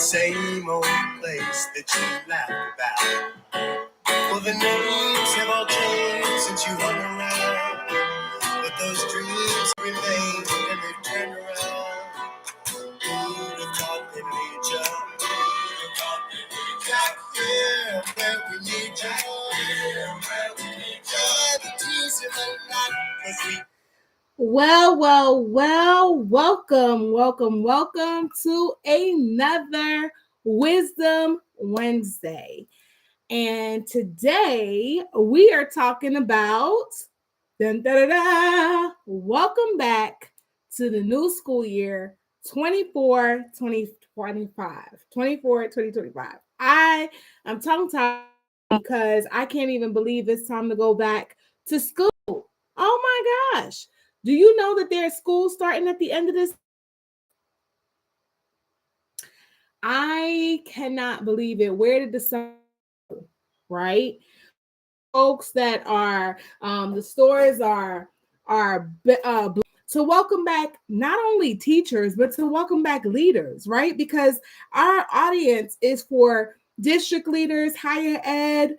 Same old place that you laughed about. Well, the names have all changed since you hung around, but those dreams remain and they've turned around. Who'd have thought they'd lead you? Back here where we need you. The tears in the night, 'cause we Well, welcome to another Wisdom Wednesday. And today we are talking about welcome back to the new school year 2025. I'm tongue-tied because I can't even believe it's time to go back to school. Oh my gosh. Do you know that there's school starting at the end of this? I cannot believe it. Where did the sun go? Right? Folks that are the stores are to welcome back not only teachers but to welcome back leaders, right? Because our audience is for district leaders, higher ed,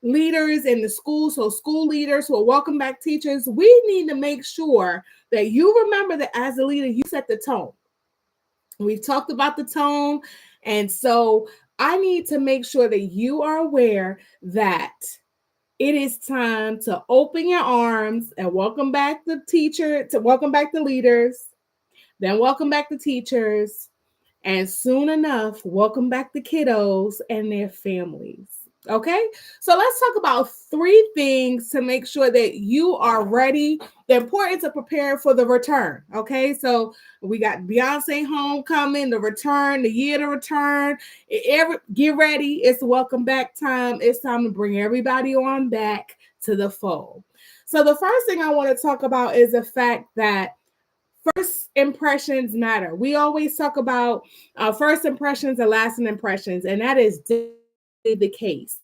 leaders in the school, so school leaders who are welcome back teachers. We need to make sure that you remember that as a leader, you set the tone. We've talked about the tone, and so I need to make sure that you are aware that it is time to open your arms and welcome back the teacher, to welcome back the leaders, then welcome back the teachers, and soon enough, welcome back the kiddos and their families. Okay, so let's talk about 3 things to make sure that you are ready. The importance of preparing for the return. Okay, so we got Beyonce homecoming, the return, the year to return. Get ready. It's welcome back time. It's time to bring everybody on back to the fold. So the first thing I want to talk about is the fact that first impressions matter. We always talk about first impressions and lasting impressions, and that is the case.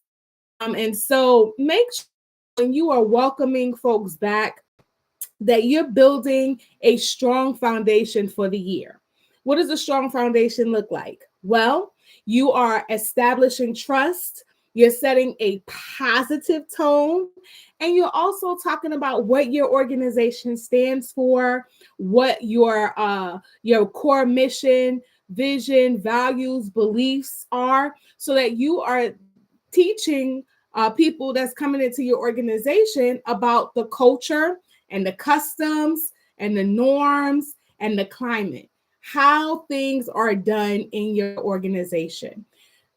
And so make sure when you are welcoming folks back that you're building a strong foundation for the year. What does a strong foundation look like? Well, you are establishing trust, you're setting a positive tone, and you're also talking about what your organization stands for, what your core mission, vision, values, beliefs are, so that you are teaching people that's coming into your organization about the culture and the customs and the norms and the climate, how things are done in your organization.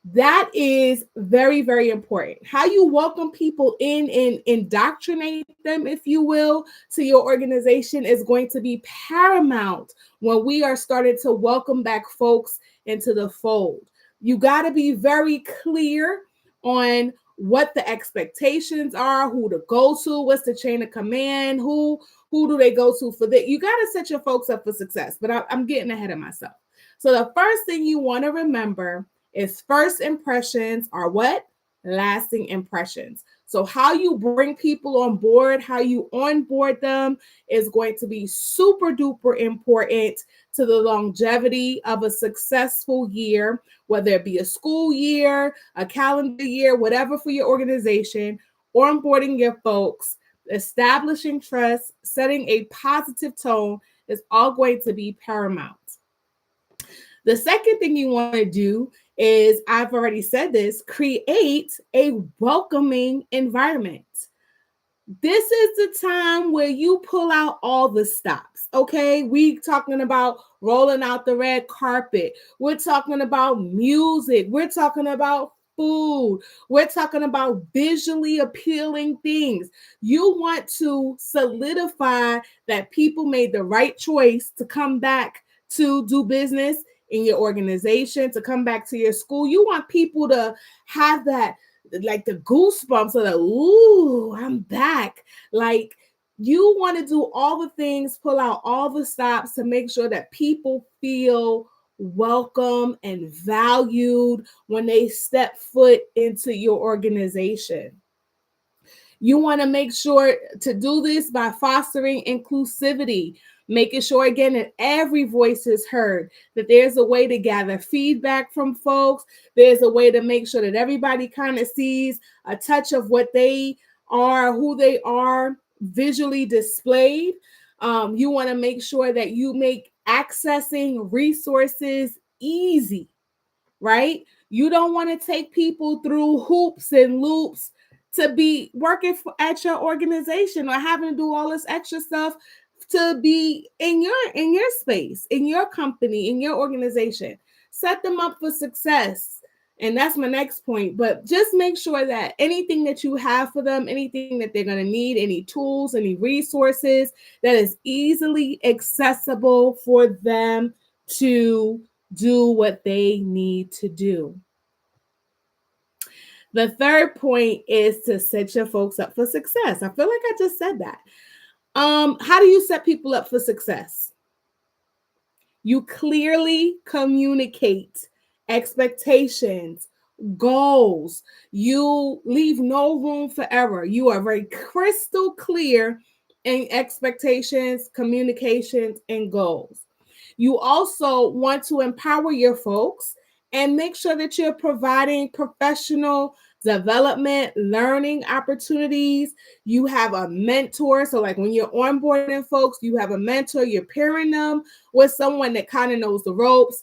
That is very, very important. How you welcome people in and indoctrinate them, if you will, to your organization is going to be paramount when we are starting to welcome back folks into the fold. You got to be very clear on what the expectations are, who to go to, what's the chain of command, who do they go to for that. You got to set your folks up for success, but I'm getting ahead of myself. So the first thing you want to remember is first impressions are what? Lasting impressions. So how you bring people on board, how you onboard them is going to be super duper important to the longevity of a successful year, whether it be a school year, a calendar year, whatever for your organization. Onboarding your folks, establishing trust, setting a positive tone is all going to be paramount. The second thing you want to do is, I've already said this, create a welcoming environment. This is the time where you pull out all the stops, okay? We talking about rolling out the red carpet. We're talking about music. We're talking about food. We're talking about visually appealing things. You want to solidify that people made the right choice to come back to do business in your organization, to come back to your school. You want people to have that, like the goosebumps of the, ooh, I'm back. Like, you want to do all the things, pull out all the stops to make sure that people feel welcome and valued when they step foot into your organization. You want to make sure to do this by fostering inclusivity. Making sure again that every voice is heard, that there's a way to gather feedback from folks. There's a way to make sure that everybody kind of sees a touch of what they are, who they are visually displayed. You want to make sure that you make accessing resources easy, right? You don't want to take people through hoops and loops to be working at your organization or having to do all this extra stuff to be in your space, in your company, in your organization. Set them up for success. And that's my next point. But just make sure that anything that you have for them, anything that they're going to need, any tools, any resources, that is easily accessible for them to do what they need to do. The third point is to set your folks up for success. I feel like I just said that. How do you set people up for success? You clearly communicate expectations, goals. You leave no room for error. You are very crystal clear in expectations, communications, and goals. You also want to empower your folks and make sure that you're providing professional development, learning opportunities. You have a mentor. So, like when you're onboarding folks, you have a mentor, you're pairing them with someone that kind of knows the ropes.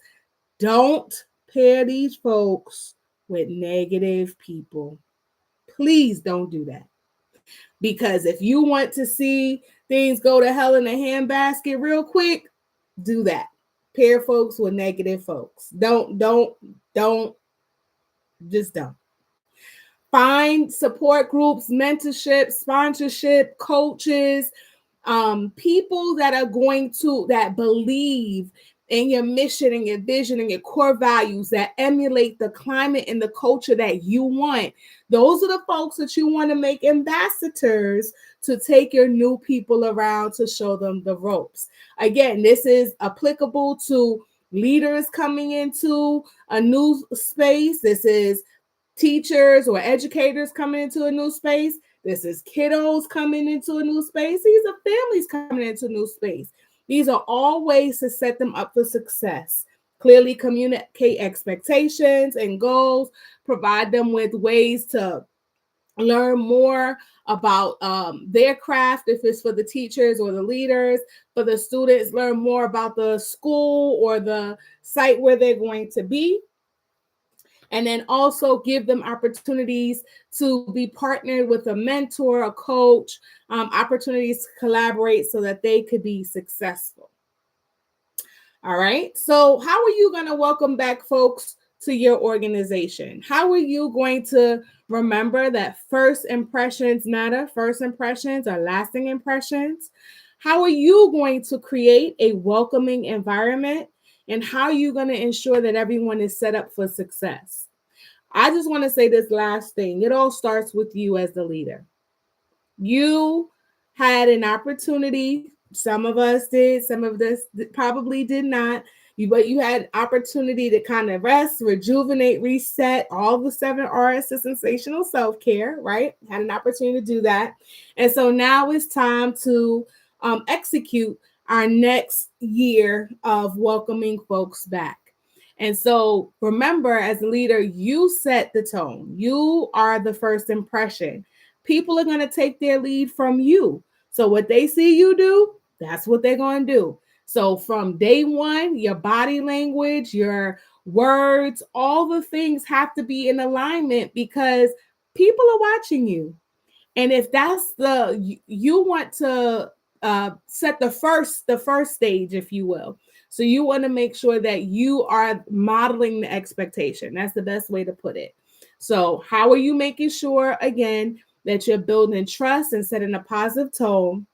Don't pair these folks with negative people. Please don't do that. Because if you want to see things go to hell in a handbasket real quick, do that. Pair folks with negative folks. Don't, just don't. Find support groups, mentorship, sponsorship, coaches, people that are going to, that believe in your mission and your vision and your core values, that emulate the climate and the culture that you want. Those are the folks that you want to make ambassadors to take your new people around to show them the ropes. Again, this is applicable to leaders coming into a new space. This is teachers or educators coming into a new space. This is kiddos coming into a new space. These are families coming into a new space. These are all ways to set them up for success. Clearly communicate expectations and goals, provide them with ways to learn more about their craft, if it's for the teachers or the leaders. For the students, learn more about the school or the site where they're going to be. And then also give them opportunities to be partnered with a mentor, a coach, opportunities to collaborate so that they could be successful. All right. So how are you going to welcome back folks to your organization? How are you going to remember that first impressions matter? First impressions are lasting impressions. How are you going to create a welcoming environment? And how are you going to ensure that everyone is set up for success? I just want to say this last thing. It all starts with you as the leader. You had an opportunity. Some of us did. Some of us probably did not. But you had opportunity to kind of rest, rejuvenate, reset. All the 7 R's to sensational self-care, right? Had an opportunity to do that. And so now it's time to execute our next year of welcoming folks back. And so remember, as a leader, you set the tone. You are the first impression. People are going to take their lead from you. So what they see you do, that's what they're going to do. So from day one, your body language, your words, all the things have to be in alignment because people are watching you. And if that's you want to set the first stage, if you will. So you want to make sure that you are modeling the expectation. That's the best way to put it. So how are you making sure, again, that you're building trust and setting a positive tone?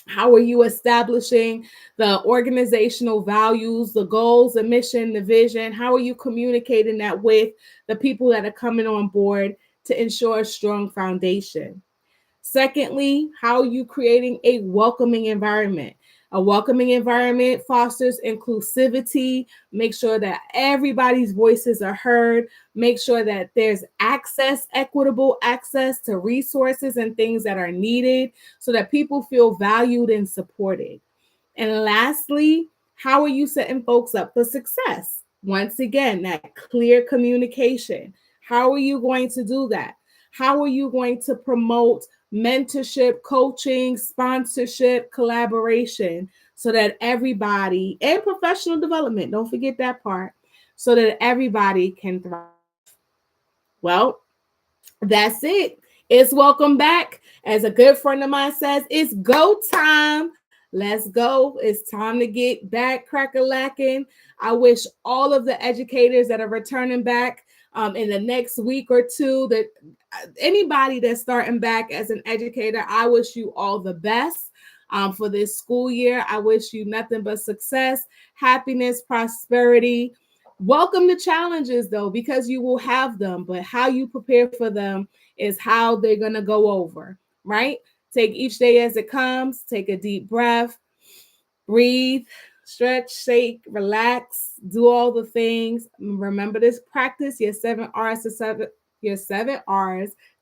How are you establishing the organizational values, the goals, the mission, the vision? How are you communicating that with the people that are coming on board to ensure a strong foundation? Secondly, how are you creating a welcoming environment? A welcoming environment fosters inclusivity. Make sure that everybody's voices are heard. Make sure that there's access, equitable access to resources and things that are needed so that people feel valued and supported. And lastly, how are you setting folks up for success? Once again, that clear communication. How are you going to do that? How are you going to promote mentorship, coaching, sponsorship, collaboration so that everybody, and professional development, don't forget that part, so that everybody can thrive? Well, that's it. It's welcome back. As a good friend of mine says, it's go time. Let's go. It's time to get back crack-a-lacking. I wish all of the educators that are returning back in the next week or two, that anybody that's starting back as an educator, I wish you all the best for this school year. I wish you nothing but success, happiness, prosperity. Welcome the challenges though, because you will have them, but how you prepare for them is how they're going to go over, right? Take each day as it comes, take a deep breath, breathe, stretch, shake, relax, do all the things. Remember this practice, your 7 R's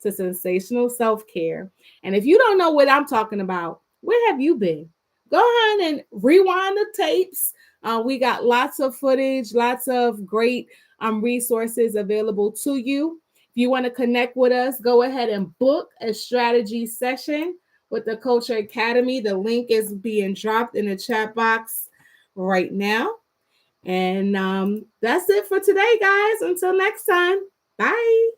to sensational self-care. And if you don't know what I'm talking about, where have you been? Go ahead and rewind the tapes. We got lots of footage, lots of great resources available to you. If you want to connect with us, go ahead and book a strategy session with the Culture Academy. The link is being dropped in the chat box right now. And that's it for today, guys. Until next time, bye.